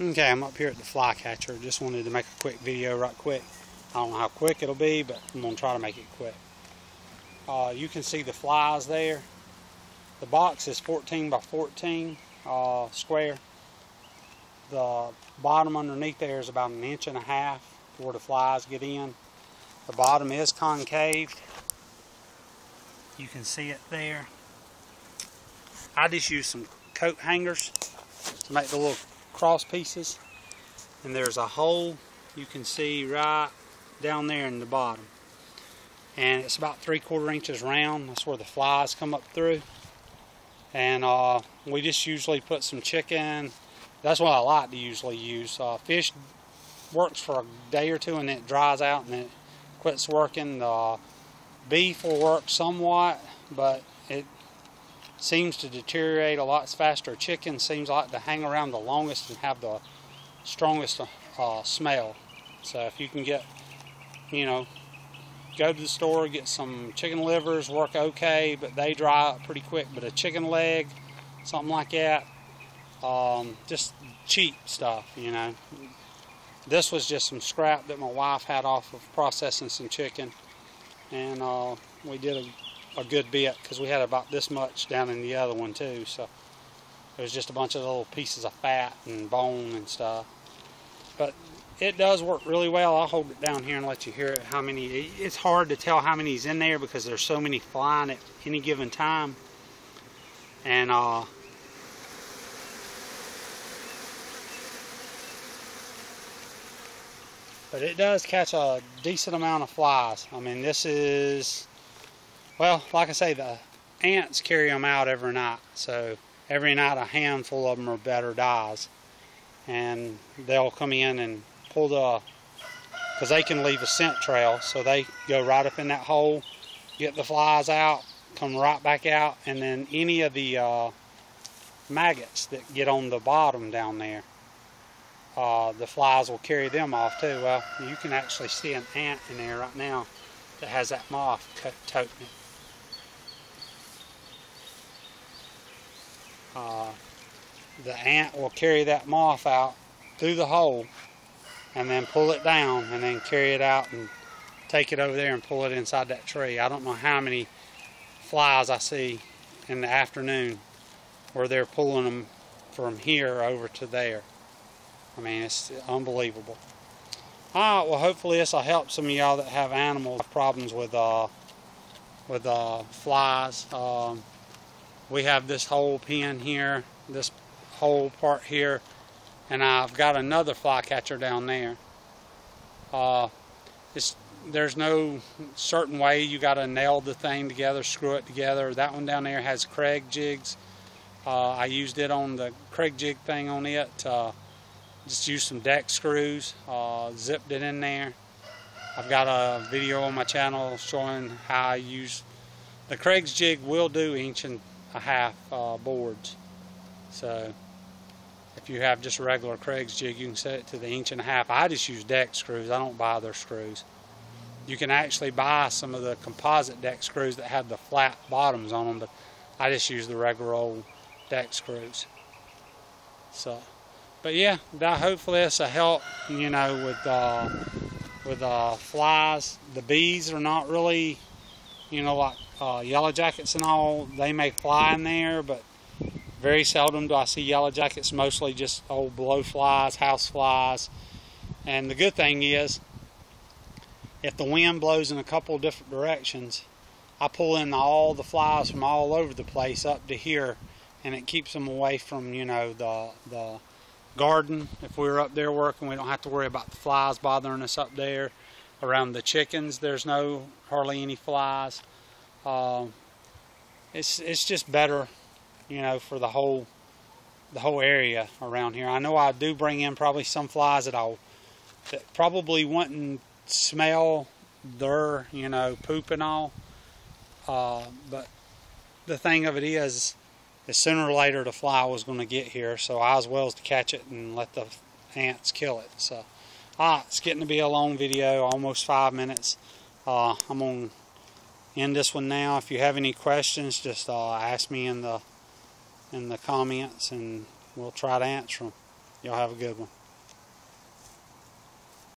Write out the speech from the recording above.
Okay, I'm up here at the flycatcher. Just wanted to make a quick video right quick. I don't know how quick it'll be, but I'm going to try to make it quick. You can see the flies there. The box is 14 by 14 square. The bottom underneath there is about 1.5 inches where the flies get in. The bottom is concave. You can see it there. I just used some coat hangers to make the little cross pieces, and there's a hole you can see right down there in the bottom, and it's about 3/4 inches round. That's where the flies come up through, and we just usually put some chicken. That's what I like to usually use. Fish works for a day or two and then it dries out and then it quits working. Beef will work somewhat, but it seems to deteriorate a lot faster. Chicken seems like to hang around the longest and have the strongest smell. So if you can get, go to the store, get some chicken livers, work okay, but they dry up pretty quick. But a chicken leg, something like that, just cheap stuff, This was just some scrap that my wife had off of processing some chicken, and we did a good bit because we had about this much down in the other one too. So it was just a bunch of little pieces of fat and bone and stuff. But it does work really well. I'll hold it down here and let you hear it. It's hard to tell how many's in there because there's so many flying at any given time. And but it does catch a decent amount of flies. I mean, this is, well, like I say, the ants carry them out every night. So every night a handful of them or better dies. And they'll come in and pull because they can leave a scent trail. So they go right up in that hole, get the flies out, come right back out. And then any of the maggots that get on the bottom down there, the flies will carry them off too. Well, you can actually see an ant in there right now that has that moth toting it. The ant will carry that moth out through the hole and then pull it down and then carry it out and take it over there and pull it inside that tree. I don't know how many flies I see in the afternoon where they're pulling them from here over to there. I mean, it's unbelievable. Alright, well, hopefully this will help some of y'all that have animal problems with flies. We have this whole pen here, this whole part here, and I've got another flycatcher down there. There's no certain way you got to nail the thing together, screw it together. That one down there has Kreg jigs. I used it on the Kreg jig thing on it. Just used some deck screws, zipped it in there. I've got a video on my channel showing how I use the Kreg's jig. Will do 1.5 inch boards. So if you have just a regular Kreg's jig, you can set it to the 1.5 inch. I just use deck screws. I don't buy their screws. You can actually buy some of the composite deck screws that have the flat bottoms on them, but I just use the regular old deck screws. So, but yeah, hopefully this will help, with flies. The bees are not really, like yellow jackets and all. They may fly in there, but very seldom do I see yellow jackets. Mostly just old blowflies, house flies. And the good thing is, if the wind blows in a couple of different directions, I pull in all the flies from all over the place up to here, and it keeps them away from, the garden. If we were up there working, we don't have to worry about the flies bothering us up there. Around the chickens, there's hardly any flies. It's just better, for the whole area around here. I know I do bring in probably some flies that probably wouldn't smell their poop and all, but the thing of it is sooner or later the fly was going to get here, so I as well as to catch it and let the ants kill it. So it's getting to be a long video, almost 5 minutes. I'm going to end this one now. If you have any questions, just ask me in the comments and we'll try to answer them. Y'all have a good one.